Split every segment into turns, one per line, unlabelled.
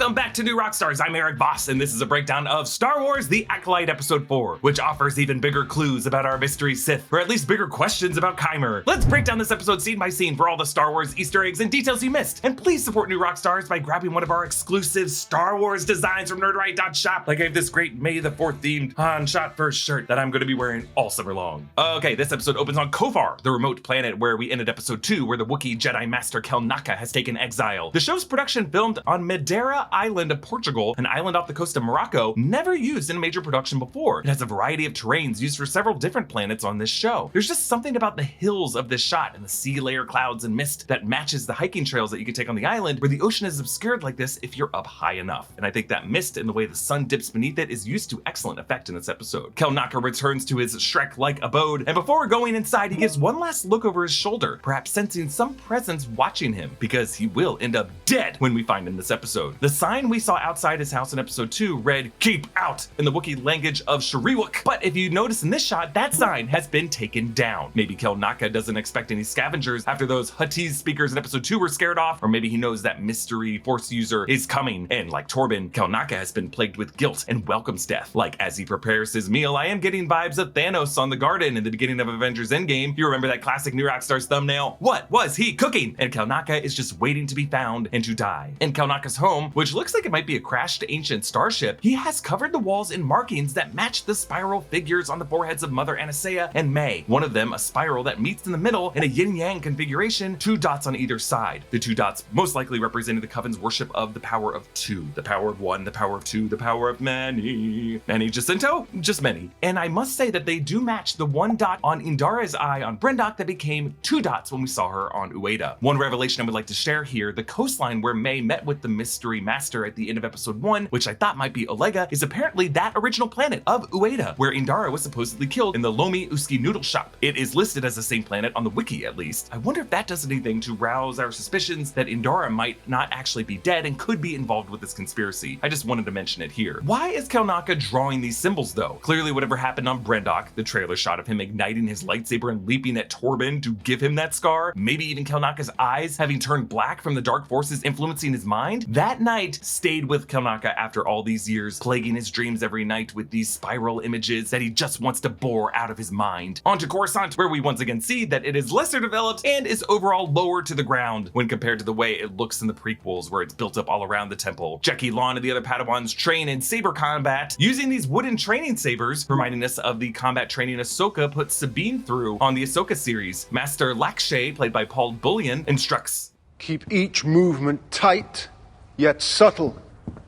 Welcome back to New Rockstars. I'm Erik Voss, and this is a breakdown of Star Wars The Acolyte Episode 4, which offers even bigger clues about our mystery Sith, or at least bigger questions about Qimir. Let's break down this episode scene by scene for all the Star Wars Easter eggs and details you missed. And please support New Rockstars by grabbing one of our exclusive Star Wars designs from nerdright.shop. Like I have this great May the 4th themed Han Shot First shirt that I'm going to be wearing all summer long. Okay, this episode opens on Khofar, the remote planet where we ended episode 2, where the Wookiee Jedi Master Kelnacca has taken exile. The show's production filmed on Madeira Island of Portugal, an island off the coast of Morocco, never used in a major production before. It has a variety of terrains used for several different planets on this show. There's just something about the hills of this shot and the sea layer clouds and mist that matches the hiking trails that you can take on the island, where the ocean is obscured like this if you're up high enough. And I think that mist and the way the sun dips beneath it is used to excellent effect in this episode. Kelnacca returns to his Shrek-like abode, and before going inside, he gives one last look over his shoulder, perhaps sensing some presence watching him, because he will end up dead when we find him this episode. The sign we saw outside his house in episode 2 read, "Keep out," in the Wookiee language of Shariwuk. But if you notice in this shot, that sign has been taken down. Maybe Kelnacca doesn't expect any scavengers after those Huttese speakers in episode 2 were scared off, or maybe he knows that mystery Force user is coming, and like Torben, Kelnacca has been plagued with guilt and welcomes death. Like as he prepares his meal, I am getting vibes of Thanos on the Georden in the beginning of Avengers Endgame. You remember that classic New Rockstars thumbnail? What was he cooking? And Kelnacca is just waiting to be found and to die. In Kelnacca's home, which looks like it might be a crashed ancient starship, he has covered the walls in markings that match the spiral figures on the foreheads of Mother Anastasia and May. One of them a spiral that meets in the middle in a yin-yang configuration, 2 dots on either side. The 2 dots most likely representing the Coven's worship of the power of 2, the power of 1, the power of 2, the power of Manny. Manny Jacinto? Just many. And I must say that they do match the 1 dot on Indara's eye on Brendock that became 2 dots when we saw her on Ueda. One revelation I would like to share here, the coastline where May met with the mystery master at the end of episode 1, which I thought might be Olega, is apparently that original planet of Ueda, where Indara was supposedly killed in the Lomi Uski noodle shop. It is listed as the same planet on the wiki at least. I wonder if that does anything to rouse our suspicions that Indara might not actually be dead and could be involved with this conspiracy. I just wanted to mention it here. Why is Kelnacca drawing these symbols though? Clearly whatever happened on Brendock, the trailer shot of him igniting his lightsaber and leaping at Torben to give him that scar, maybe even Kelnacca's eyes having turned black from the dark forces influencing his mind, that night stayed with Kelnacca after all these years, plaguing his dreams every night with these spiral images that he just wants to bore out of his mind. On to Coruscant, where we once again see that it is lesser developed and is overall lower to the ground when compared to the way it looks in the prequels, where it's built up all around the temple. Jackie Lawn and the other Padawans train in saber combat using these wooden training sabers, reminding us of the combat training Ahsoka put Sabine through on the Ahsoka series. Master Lakshay, played by Paul Bullion, instructs,
"Keep each movement tight, yet subtle.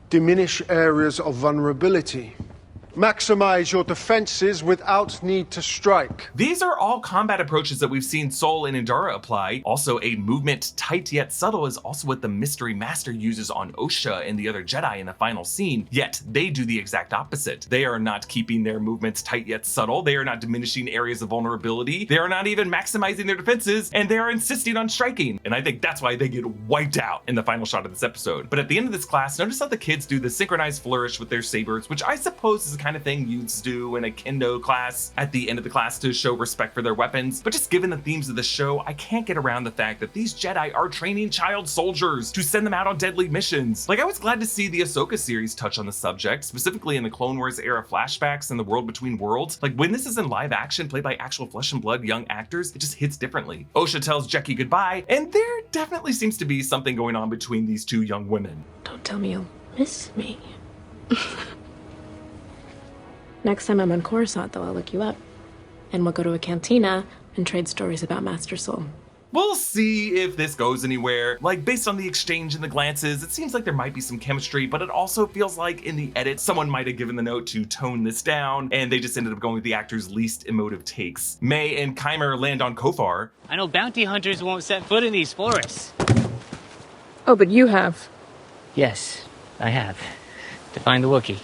Diminish areas of vulnerability. Maximize your defenses without need to strike."
These are all combat approaches that we've seen Sol and Indara apply. Also, a movement tight yet subtle is also what the Mystery Master uses on Osha and the other Jedi in the final scene, yet they do the exact opposite. They are not keeping their movements tight yet subtle, they are not diminishing areas of vulnerability, they are not even maximizing their defenses, and they are insisting on striking. And I think that's why they get wiped out in the final shot of this episode. But at the end of this class, notice how the kids do the synchronized flourish with their sabers, which I suppose is the kind of thing youths do in a kendo class at the end of the class to show respect for their weapons. But just given the themes of the show, I can't get around the fact that these Jedi are training child soldiers to send them out on deadly missions. Like, I was glad to see the Ahsoka series touch on the subject, specifically in the Clone Wars era flashbacks and the World Between Worlds. Like, when this is in live action played by actual flesh and blood young actors, it just hits differently. Osha tells Jackie goodbye, and there definitely seems to be something going on between these two young women.
Don't tell me you'll miss me. Next time I'm on Coruscant, though, I'll look you up. And we'll go to a cantina and trade stories about Master Soul.
We'll see if this goes anywhere. Like, based on the exchange and the glances, it seems like there might be some chemistry, but it also feels like in the edit, someone might have given the note to tone this down, and they just ended up going with the actor's least emotive takes. May and Qimir land on Khofar.
I know bounty hunters won't set foot in these forests.
Oh, but you have.
Yes, I have. To find the Wookiee.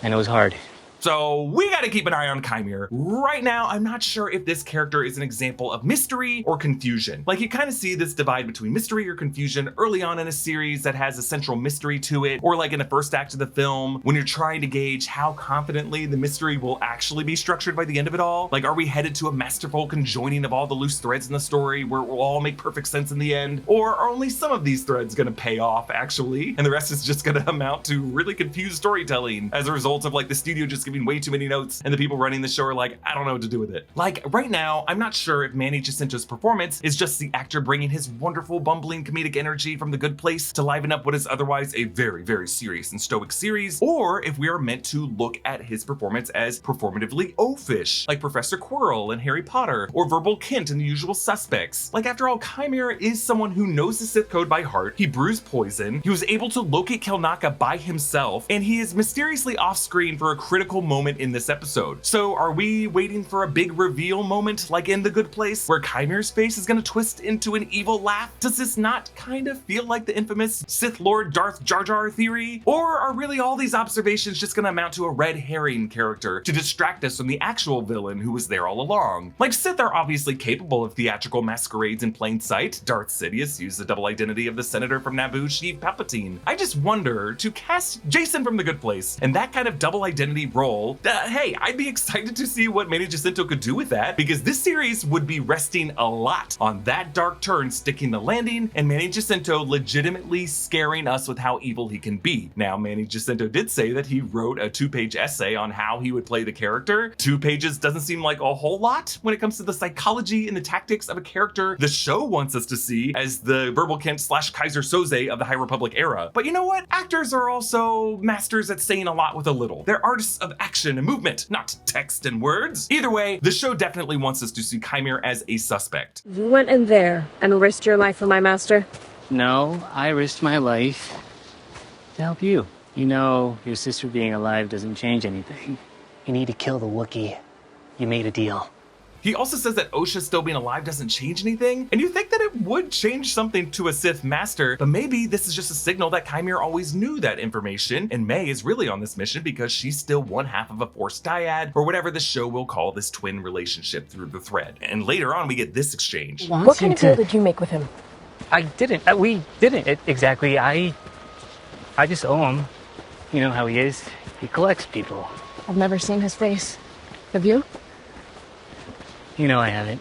And it was hard.
So we gotta keep an eye on Qimir. Right now, I'm not sure if this character is an example of mystery or confusion. Like, you kind of see this divide between mystery or confusion early on in a series that has a central mystery to it, or like in the first act of the film, when you're trying to gauge how confidently the mystery will actually be structured by the end of it all. Like, are we headed to a masterful conjoining of all the loose threads in the story where it will all make perfect sense in the end? Or are only some of these threads gonna pay off, actually, and the rest is just gonna amount to really confused storytelling as a result of like the studio just giving way too many notes and the people running the show are like, I don't know what to do with it. Like, right now, I'm not sure if Manny Jacinto's performance is just the actor bringing his wonderful bumbling comedic energy from The Good Place to liven up what is otherwise a very, very serious and stoic series, or if we are meant to look at his performance as performatively oafish, like Professor Quirrell in Harry Potter, or Verbal Kint in The Usual Suspects. Like, after all, Qimir is someone who knows the Sith code by heart, he brews poison, he was able to locate Kelnacca by himself, and he is mysteriously off screen for a critical moment in this episode. So are we waiting for a big reveal moment like in The Good Place where Qimir's face is gonna twist into an evil laugh? Does this not kind of feel like the infamous Sith Lord Darth Jar Jar theory? Or are really all these observations just gonna amount to a red herring character to distract us from the actual villain who was there all along? Like, Sith are obviously capable of theatrical masquerades in plain sight. Darth Sidious used the double identity of the senator from Naboo, Sheev Palpatine. I just wonder, to cast Jason from The Good Place in that kind of double identity role, hey, I'd be excited to see what Manny Jacinto could do with that, because this series would be resting a lot on that dark turn sticking the landing and Manny Jacinto legitimately scaring us with how evil he can be. Now, Manny Jacinto did say that he wrote a 2-page essay on how he would play the character. 2 pages doesn't seem like a whole lot when it comes to the psychology and the tactics of a character the show wants us to see as the Verbal Kint / Kaiser Soze of the High Republic era. But you know what? Actors are also masters at saying a lot with a little. They're artists of action and movement, not text and words. Either way, the show definitely wants us to see Qimir as a suspect.
You went in there and risked your life for my master?
No, I risked my life to help you. You know, your sister being alive doesn't change anything. You need to kill the Wookiee. You made a deal.
He also says that Osha still being alive doesn't change anything, and you think that it would change something to a Sith master, but maybe this is just a signal that Qimir always knew that information, and May is really on this mission because she's still one half of a Force dyad, or whatever the show will call this twin relationship through the thread. And later on, we get this exchange.
What kind of deal did you make with him?
I didn't. We didn't exactly. I just owe him. You know how he is. He collects people.
I've never seen his face. Have you?
You know I haven't.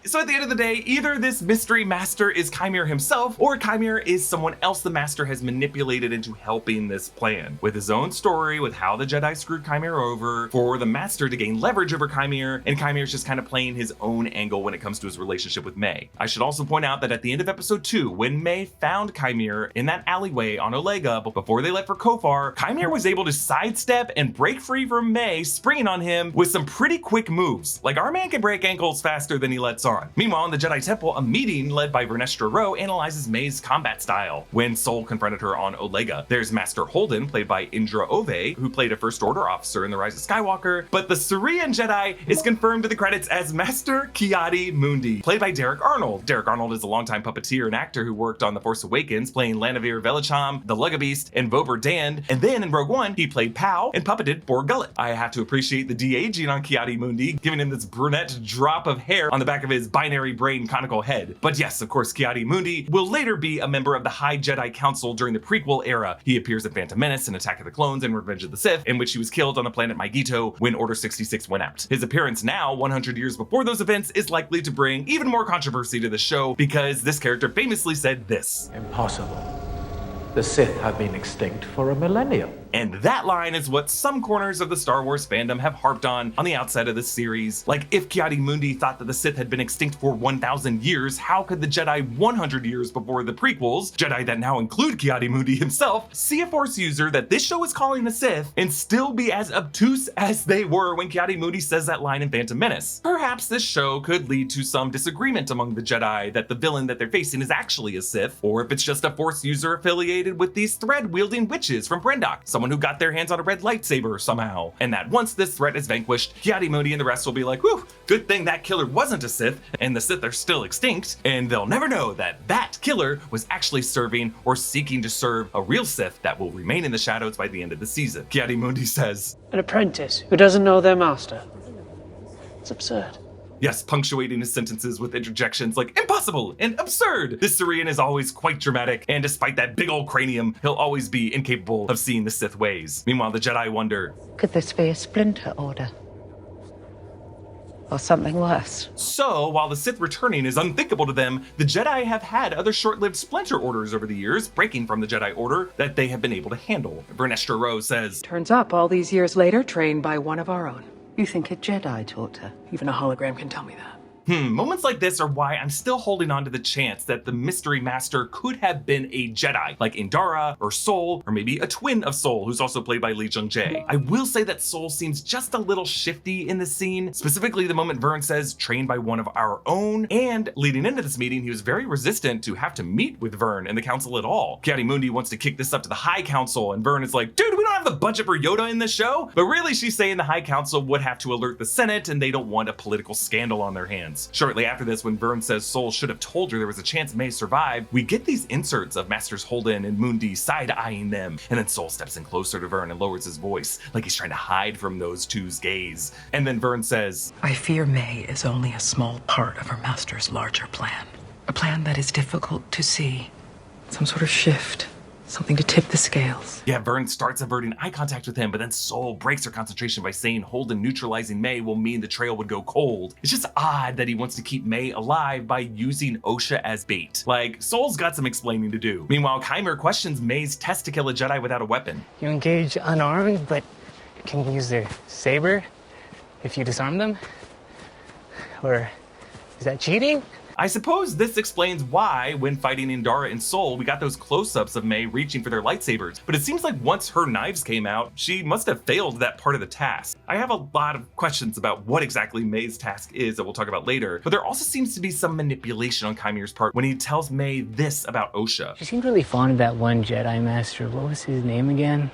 So at the end of the day, either this mystery master is Qimir himself, or Qimir is someone else the master has manipulated into helping this plan. With his own story, with how the Jedi screwed Qimir over, for the master to gain leverage over Qimir, and Qimir's just kind of playing his own angle when it comes to his relationship with May. I should also point out that at the end of episode 2, when May found Qimir in that alleyway on Olega before they left for Khofar, Qimir was able to sidestep and break free from May, springing on him with some pretty quick moves. Like, our man can break ankles faster than he lets on. Meanwhile, in the Jedi Temple, a meeting led by Vernestra Rowe analyzes May's combat style when Sol confronted her on Olega. There's Master Holden, played by Indra Ove, who played a First Order officer in The Rise of Skywalker, but the Syrian Jedi is confirmed to the credits as Master Ki-Adi-Mundi, played by Derek Arnold. Derek Arnold is a longtime puppeteer and actor who worked on The Force Awakens, playing Lanavir Velicham, the Lugabeast, and Bober Dand, and then in Rogue One, he played Pow and puppeted Bor Gullet. I have to appreciate the de-aging on Ki-Adi-Mundi, giving him this brunette drop of hair on the back of his binary brain conical head. But yes, of course, Ki-Adi-Mundi will later be a member of the High Jedi Council during the prequel era. He appears in Phantom Menace and Attack of the Clones and Revenge of the Sith, in which he was killed on the planet Maigito when Order 66 went out. His appearance now, 100 years before those events, is likely to bring even more controversy to the show because this character famously said this:
"Impossible. The Sith have been extinct for a millennium."
And that line is what some corners of the Star Wars fandom have harped on the outside of this series. Like, if Ki-Adi-Mundi thought that the Sith had been extinct for 1,000 years, how could the Jedi 100 years before the prequels, Jedi that now include Ki-Adi-Mundi himself, see a Force user that this show is calling a Sith and still be as obtuse as they were when Ki-Adi-Mundi says that line in Phantom Menace? Perhaps this show could lead to some disagreement among the Jedi that the villain that they're facing is actually a Sith, or if it's just a Force user affiliated associated with these thread-wielding witches from Brendok, someone who got their hands on a red lightsaber somehow, and that once this threat is vanquished, Ki-Adi-Mundi and the rest will be like, whew, good thing that killer wasn't a Sith, and the Sith are still extinct, and they'll never know that that killer was actually serving or seeking to serve a real Sith that will remain in the shadows by the end of the season. Ki-Adi-Mundi says,
"An apprentice who doesn't know their master. It's absurd."
Yes, punctuating his sentences with interjections like impossible and absurd. This Syrian is always quite dramatic, and despite that big old cranium, he'll always be incapable of seeing the Sith ways. Meanwhile, the Jedi wonder,
could this be a splinter order? Or something less?
So, while the Sith returning is unthinkable to them, the Jedi have had other short-lived splinter orders over the years, breaking from the Jedi Order, that they have been able to handle. Vernestra Rose says,
"Turns up all these years later, trained by one of our own.
You think a Jedi taught her?
Even a hologram can tell me that."
Moments like this are why I'm still holding on to the chance that the Mystery Master could have been a Jedi, like Indara or Sol, or maybe a twin of Sol, who's also played by Lee Jung-jae. I will say that Sol seems just a little shifty in the scene, specifically the moment Vern says, trained by one of our own, and leading into this meeting, he was very resistant to have to meet with Vern and the Council at all. Ki-Adi-Mundi wants to kick this up to the High Council, and Vern is like, dude, we don't have the budget for Yoda in this show, but really she's saying the High Council would have to alert the Senate, and they don't want a political scandal on their hands. Shortly after this, when Vern says Sol should have told her there was a chance May survived, we get these inserts of Masters Holden and Mundi side-eyeing them, and then Sol steps in closer to Vern and lowers his voice, like he's trying to hide from those two's gaze. And then Vern says,
"I fear May is only a small part of her master's larger plan. A plan that is difficult to see. Some sort of shift. Something to tip the scales."
Yeah, Vern starts averting eye contact with him, but then Sol breaks her concentration by saying Holden neutralizing May will mean the trail would go cold. It's just odd that he wants to keep May alive by using Osha as bait. Like, Sol's got some explaining to do. Meanwhile, Qimir questions May's test to kill a Jedi without a weapon.
You engage unarmed, but can use their saber if you disarm them? Or is that cheating?
I suppose this explains why, when fighting Indara and Sol, we got those close-ups of May reaching for their lightsabers, but it seems like once her knives came out, she must have failed that part of the task. I have a lot of questions about what exactly May's task is that we'll talk about later, but there also seems to be some manipulation on Qimir's part when he tells May this about Osha.
She seemed really fond of that one Jedi Master. What was his name again?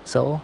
Sol?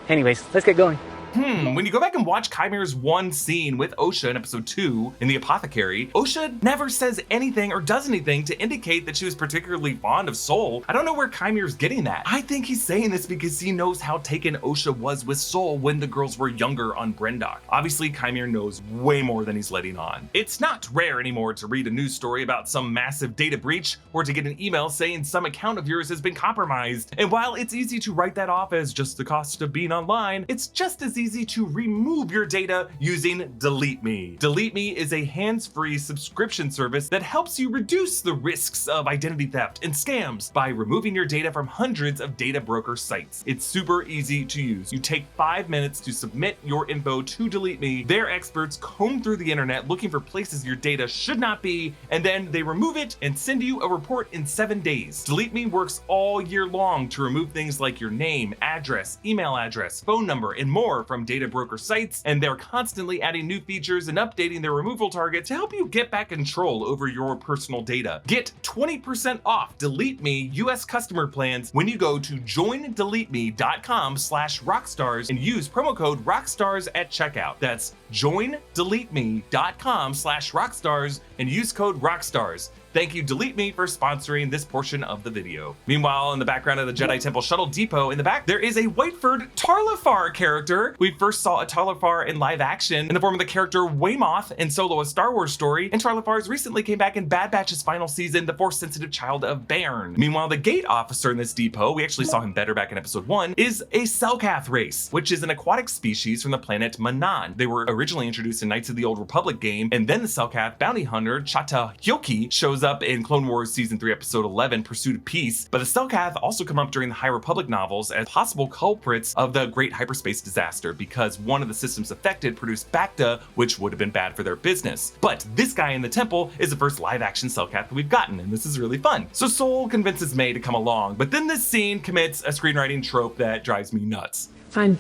Anyways, let's get going.
When you go back and watch Qimir's one scene with Osha in episode 2 in the Apothecary, Osha never says anything or does anything to indicate that she was particularly fond of Sol. I don't know where Qimir's getting that. I think he's saying this because he knows how taken Osha was with Sol when the girls were younger on Brendok. Obviously, Qimir knows way more than he's letting on. It's not rare anymore to read a news story about some massive data breach or to get an email saying some account of yours has been compromised. And while it's easy to write that off as just the cost of being online, it's just as easy to remove your data using Delete Me. Delete Me is a hands-free subscription service that helps you reduce the risks of identity theft and scams by removing your data from hundreds of data broker sites. It's super easy to use. You take 5 minutes to submit your info to Delete Me. Their experts comb through the internet looking for places your data should not be, and then they remove it and send you a report in 7 days. Delete Me works all year long to remove things like your name, address, email address, phone number, and more from data broker sites, and they're constantly adding new features and updating their removal target to help you get back control over your personal data. Get 20% off Delete Me US customer plans when you go to joindeleteme.com/rockstars and use promo code rockstars at checkout. That's joindeleteme.com/rockstars and use code rockstars. Thank you, Delete Me, for sponsoring this portion of the video. Meanwhile, in the background of the Jedi Temple Shuttle Depot in the back, there is a Whiteford Tarlafar character. We first saw a Tarlafar in live action in the form of the character Waymoth in Solo: A Star Wars Story, and Tarlafars recently came back in Bad Batch's final season, The Force-Sensitive Child of Bairn. Meanwhile, the gate officer in this depot, we actually saw him better back in episode 1, is a Selkath race, which is an aquatic species from the planet Manan. They were originally introduced in Knights of the Old Republic game, and then the Selkath bounty hunter Chata Hyoki shows up in Clone Wars Season 3 Episode 11, Pursuit of Peace, but the Selkath also come up during the High Republic novels as possible culprits of the Great Hyperspace Disaster because one of the systems affected produced Bacta, which would have been bad for their business. But this guy in the temple is the first live-action Selkath that we've gotten, and this is really fun. So Sol convinces May to come along, but then this scene commits a screenwriting trope that drives me nuts.
Fine.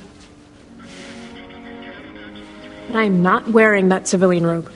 But I'm not wearing that civilian robe.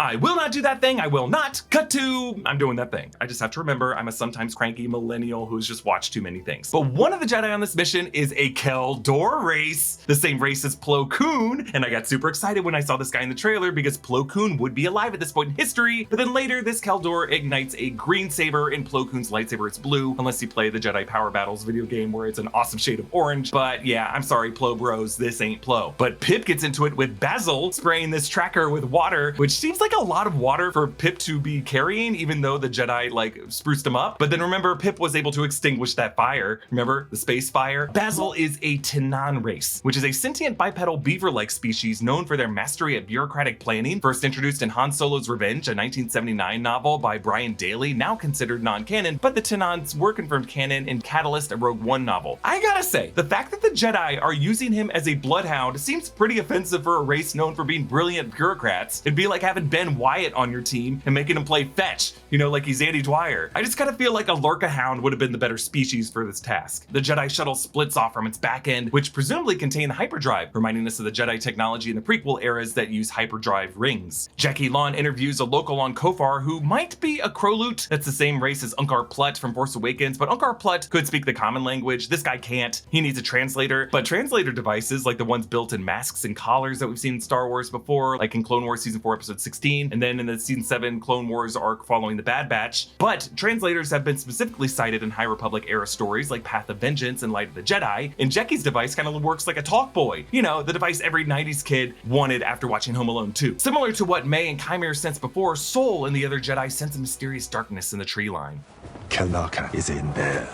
I will not do that thing. I will not. Cut to, I'm doing that thing. I just have to remember I'm a sometimes cranky millennial who's just watched too many things. But one of the Jedi on this mission is a Keldor race, the same race as Plo Koon. And I got super excited when I saw this guy in the trailer because Plo Koon would be alive at this point in history. But then later, this Keldor ignites a green saber and Plo Koon's lightsaber is blue, unless you play the Jedi Power Battles video game where it's an awesome shade of orange. But yeah, I'm sorry, Plo bros, this ain't Plo. But Pip gets into it with Bazil spraying this tracker with water, which seems like a lot of water for Pip to be carrying, even though the Jedi like spruced him up. But then remember, Pip was able to extinguish that fire. Remember the space fire? Bazil is a Tynnan race, which is a sentient bipedal beaver-like species known for their mastery at bureaucratic planning. First introduced in Han Solo's Revenge, a 1979 novel by Brian Daley, now considered non-canon, but the Tynnans were confirmed canon in Catalyst, a Rogue One novel. I gotta say, the fact that the Jedi are using him as a bloodhound seems pretty offensive for a race known for being brilliant bureaucrats. It'd be like having Ben Wyatt on your team and making him play fetch, you know, like he's Andy Dwyer. I just kind of feel like a Lurka Hound would have been the better species for this task. The Jedi shuttle splits off from its back end, which presumably contained the hyperdrive, reminding us of the Jedi technology in the prequel eras that use hyperdrive rings. Jackie Lawn interviews a local on Khofar who might be a Krolute. That's the same race as Unkar Plutt from Force Awakens, but Unkar Plutt could speak the common language. This guy can't. He needs a translator, but translator devices like the ones built in masks and collars that we've seen in Star Wars before, like in Clone Wars Season 4 Episode 16, and then in the Season 7 Clone Wars arc following the Bad Batch. But translators have been specifically cited in High Republic era stories like Path of Vengeance and Light of the Jedi, and Jackie's device kind of works like a talk boy. You know, the device every 90s kid wanted after watching Home Alone 2. Similar to what May and Qimir sensed before, Sol and the other Jedi sense a mysterious darkness in the tree line.
Kelnacca is in there.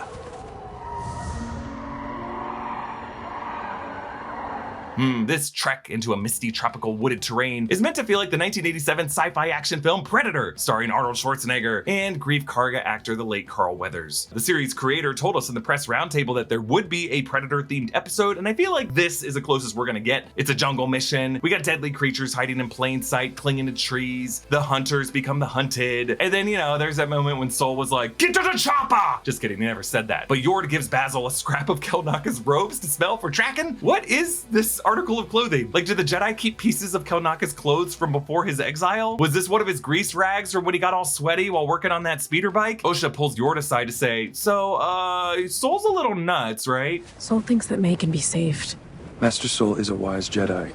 This trek into a misty tropical wooded terrain is meant to feel like the 1987 sci-fi action film Predator, starring Arnold Schwarzenegger and Greef Karga actor the late Carl Weathers. The series creator told us in the press roundtable that there would be a Predator-themed episode, and I feel like this is the closest we're gonna get. It's a jungle mission. We got deadly creatures hiding in plain sight, clinging to trees. The hunters become the hunted. And then, you know, there's that moment when Sol was like, "Get to the chopper!" Just kidding, he never said that. But Yord gives Bazil a scrap of Kelnacca's robes to smell for tracking. What is this article of clothing? Like, did the Jedi keep pieces of Kelnacca's clothes from before his exile? Was this one of his grease rags from when he got all sweaty while working on that speeder bike? Osha pulls Yord aside to say, so, Sol's a little nuts, right?
Sol thinks that May can be saved.
Master Sol is a wise Jedi.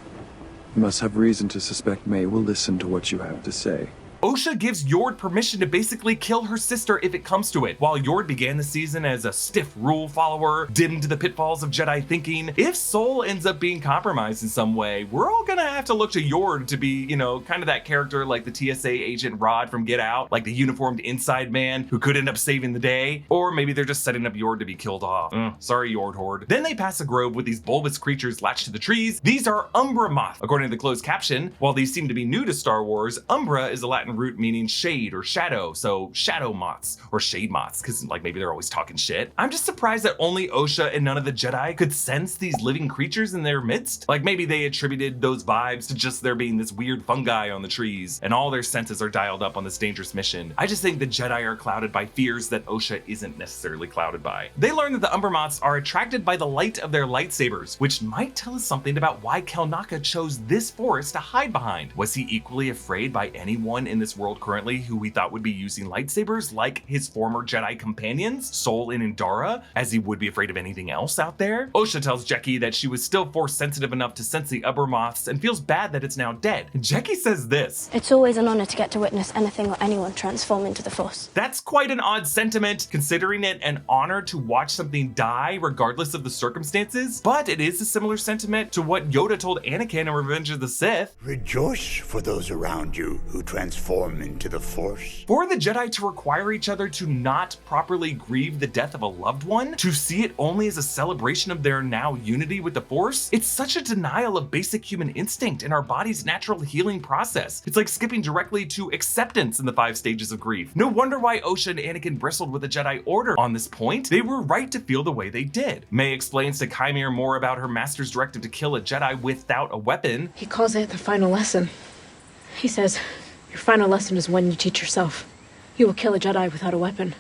You must have reason to suspect May will listen to what you have to say.
Osha gives Yord permission to basically kill her sister if it comes to it. While Yord began the season as a stiff rule follower, dimmed to the pitfalls of Jedi thinking, if Sol ends up being compromised in some way, we're all gonna have to look to Yord to be, you know, kind of that character like the TSA agent Rod from Get Out, like the uniformed inside man who could end up saving the day. Or maybe they're just setting up Yord to be killed off. Sorry, Yord Horde. Then they pass a grove with these bulbous creatures latched to the trees. These are Umbramoths, according to the closed caption. While these seem to be new to Star Wars, Umbra is a Latin root meaning shade or shadow, so shadow moths or shade moths, because like maybe they're always talking shit. I'm just surprised that only Osha and none of the Jedi could sense these living creatures in their midst. Like maybe they attributed those vibes to just there being this weird fungi on the trees, and all their senses are dialed up on this dangerous mission. I just think the Jedi are clouded by fears that Osha isn't necessarily clouded by. They learn that the Umbramoths are attracted by the light of their lightsabers, which might tell us something about why Kelnacca chose this forest to hide behind. Was he equally afraid by anyone in this world currently who we thought would be using lightsabers like his former Jedi companions, Sol and Indara, as he would be afraid of anything else out there? Osha tells Jackie that she was still force sensitive enough to sense the Umbramoths and feels bad that it's now dead. Jackie says this:
"It's always an honor to get to witness anything or anyone transform into the Force."
That's quite an odd sentiment, considering it an honor to watch something die regardless of the circumstances, but it is a similar sentiment to what Yoda told Anakin in Revenge of the Sith.
"Rejoice for those around you who transform into the Force."
For the Jedi to require each other to not properly grieve the death of a loved one, to see it only as a celebration of their now unity with the Force, it's such a denial of basic human instinct and our body's natural healing process. It's like skipping directly to acceptance in the 5 stages of grief. No wonder why Osha and Anakin bristled with the Jedi Order on this point. They were right to feel the way they did. May explains to Qimir more about her master's directive to kill a Jedi without a weapon.
He calls it the final lesson. He says, your final lesson is one you teach yourself. You will kill a Jedi without a weapon.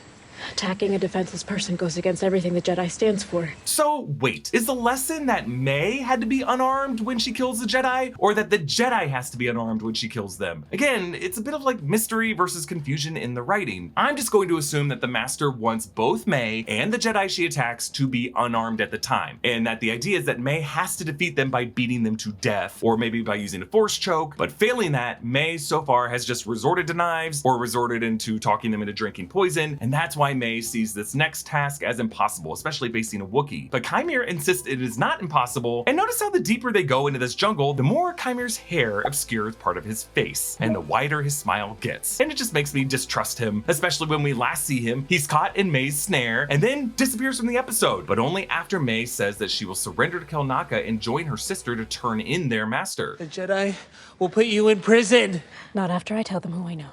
Attacking a defenseless person goes against everything the Jedi stands for.
So wait, is the lesson that May had to be unarmed when she kills the Jedi, or that the Jedi has to be unarmed when she kills them? Again, it's a bit of like mystery versus confusion in the writing. I'm just going to assume that the Master wants both May and the Jedi she attacks to be unarmed at the time, and that the idea is that May has to defeat them by beating them to death, or maybe by using a force choke, but failing that, May so far has just resorted to knives or resorted into talking them into drinking poison, and that's why May sees this next task as impossible, especially facing a Wookiee. But Qimir insists it is not impossible, and notice how the deeper they go into this jungle, the more Qimir's hair obscures part of his face, and the wider his smile gets. And it just makes me distrust him, especially when we last see him, he's caught in May's snare, and then disappears from the episode, but only after May says that she will surrender to Kelnacca and join her sister to turn in their master.
The Jedi will put you in prison.
Not after I tell them who I know.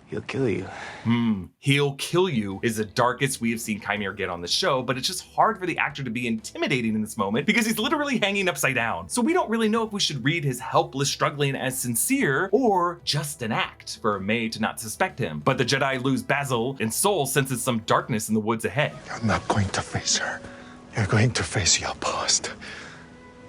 He'll kill you.
He'll kill you is the darkest we have seen Qimir get on the show, but it's just hard for the actor to be intimidating in this moment because he's literally hanging upside down. So we don't really know if we should read his helpless struggling as sincere or just an act for May to not suspect him. But the Jedi lose Bazil, and Soul senses some darkness in the woods ahead.
You're not going to face her. You're going to face your past.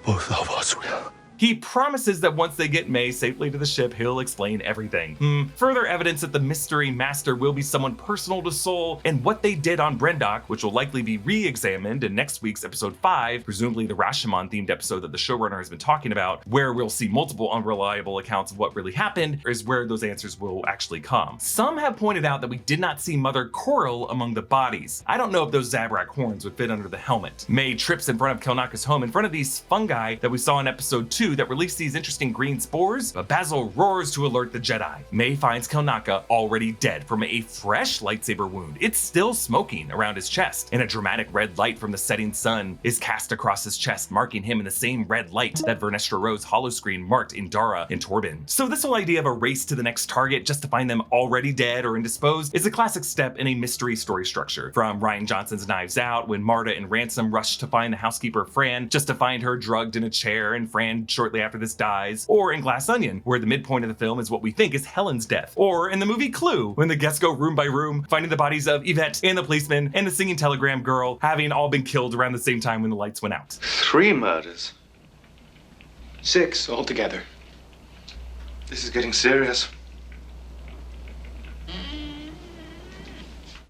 Both of us will.
He promises that once they get May safely to the ship, he'll explain everything. Further evidence that the mystery master will be someone personal to Soul and what they did on Brendok, which will likely be re-examined in next week's episode 5, presumably the Rashomon themed episode that the showrunner has been talking about, where we'll see multiple unreliable accounts of what really happened, is where those answers will actually come. Some have pointed out that we did not see Mother Coral among the bodies. I don't know if those Zabrak horns would fit under the helmet. May trips in front of Kelnacca's home in front of these fungi that we saw in episode 2 that release these interesting green spores, but Bazil roars to alert the Jedi. May finds Kelnacca already dead from a fresh lightsaber wound. It's still smoking around his chest, and a dramatic red light from the setting sun is cast across his chest, marking him in the same red light that Vernestra Rose holoscreen marked Indara and Torben. So this whole idea of a race to the next target just to find them already dead or indisposed is a classic step in a mystery story structure. From Rian Johnson's Knives Out, when Marta and Ransom rush to find the housekeeper Fran just to find her drugged in a chair and Fran shortly after this dies, or in Glass Onion, where the midpoint of the film is what we think is Helen's death, or in the movie Clue, when the guests go room by room, finding the bodies of Yvette and the policeman and the singing telegram girl having all been killed around the same time when the lights went out.
3 murders. 6 altogether. This is getting serious.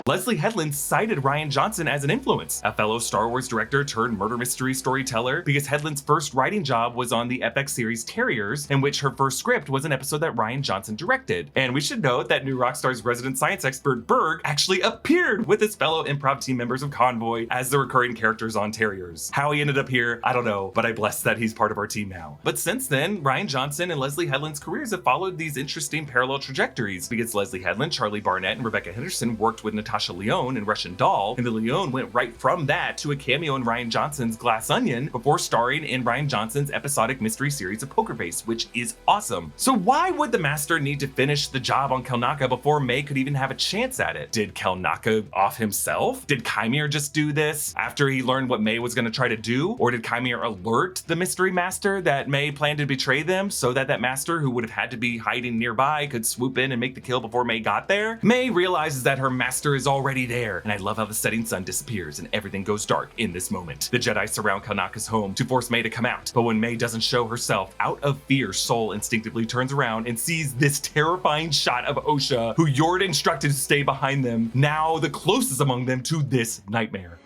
Leslie Headland cited Rian Johnson as an influence, a fellow Star Wars director turned murder mystery storyteller, because Headland's first writing job was on the FX series Terriers, in which her first script was an episode that Rian Johnson directed. And we should note that new Rockstars resident science expert Berg actually appeared with his fellow improv team members of Convoy as the recurring characters on Terriers. How he ended up here, I don't know, but I bless that he's part of our team now. But since then, Rian Johnson and Leslie Headland's careers have followed these interesting parallel trajectories, because Leslie Headland, Charlie Barnett, and Rebecca Henderson worked with Natasha Lyonne in Russian Doll, and the Lyonne went right from that to a cameo in Rian Johnson's Glass Onion before starring in Rian Johnson's episodic mystery series of Poker Face, which is awesome. So why would the Master need to finish the job on Kelnacca before May could even have a chance at it? Did Kelnacca off himself? Did Qimir just do this after he learned what May was going to try to do? Or did Qimir alert the mystery master that May planned to betray them so that that master, who would have had to be hiding nearby, could swoop in and make the kill before May got there? May realizes that her master is already there, and I love how the setting sun disappears and everything goes dark in this moment. The Jedi surround Kelnacca's home to force May to come out, but when May doesn't show herself, out of fear, Soul instinctively turns around and sees this terrifying shot of Osha, who Yord instructed to stay behind them, now the closest among them to this nightmare.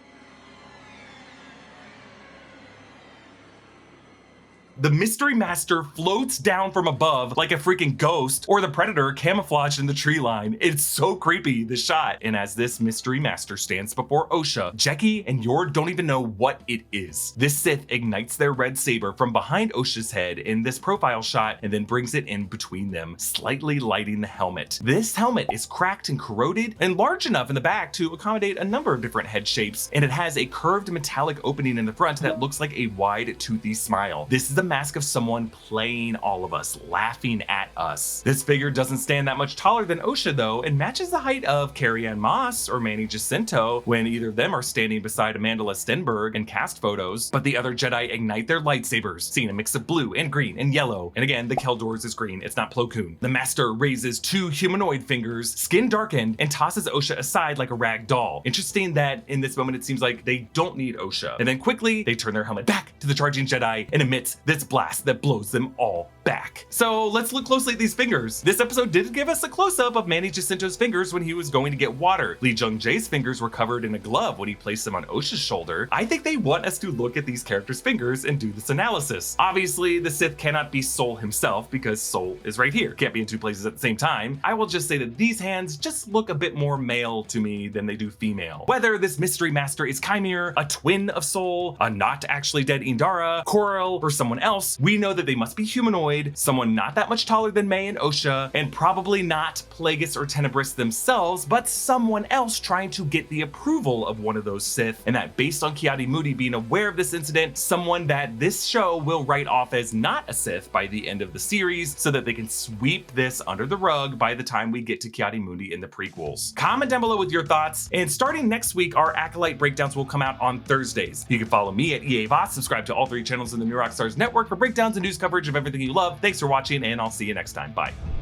The mystery master floats down from above like a freaking ghost, or the predator camouflaged in the tree line. It's so creepy, the shot. And as this mystery master stands before Osha, Jecki and Yord don't even know what it is. This Sith ignites their red saber from behind Osha's head in this profile shot and then brings it in between them, slightly lighting the helmet. This helmet is cracked and corroded and large enough in the back to accommodate a number of different head shapes, and it has a curved metallic opening in the front that looks like a wide, toothy smile. This is a mask of someone playing all of us, laughing at us. This figure doesn't stand that much taller than Osha though, and matches the height of Carrie-Anne Moss or Manny Jacinto when either of them are standing beside Amanda Stenberg in cast photos, but the other Jedi ignite their lightsabers, seeing a mix of blue and green and yellow. And again, the Keldor's is green, it's not Plo Koon. The Master raises two humanoid fingers, skin darkened, and tosses Osha aside like a rag doll. Interesting that in this moment it seems like they don't need Osha. And then quickly, they turn their helmet back to the charging Jedi and emits this blast that blows them all back. So let's look closely at these fingers. This episode did give us a close-up of Manny Jacinto's fingers when he was going to get water. Lee Jung-jae's fingers were covered in a glove when he placed them on Osha's shoulder. I think they want us to look at these characters' fingers and do this analysis. Obviously, the Sith cannot be Sol himself because Sol is right here. Can't be in two places at the same time. I will just say that these hands just look a bit more male to me than they do female. Whether this mystery master is Qimir, a twin of Sol, a not actually dead Indara, Corel, or someone else, we know that they must be humanoid, someone not that much taller than May and Osha, and probably not Plagueis or Tenebris themselves, but someone else trying to get the approval of one of those Sith, and that based on Ki-Adi-Mundi being aware of this incident, someone that this show will write off as not a Sith by the end of the series, so that they can sweep this under the rug by the time we get to Ki-Adi-Mundi in the prequels. Comment down below with your thoughts, and starting next week, our Acolyte breakdowns will come out on Thursdays. You can follow me at EA Voss, subscribe to all 3 channels in the New Rockstars network for breakdowns and news coverage of everything you love. Thanks for watching, and I'll see you next time. Bye.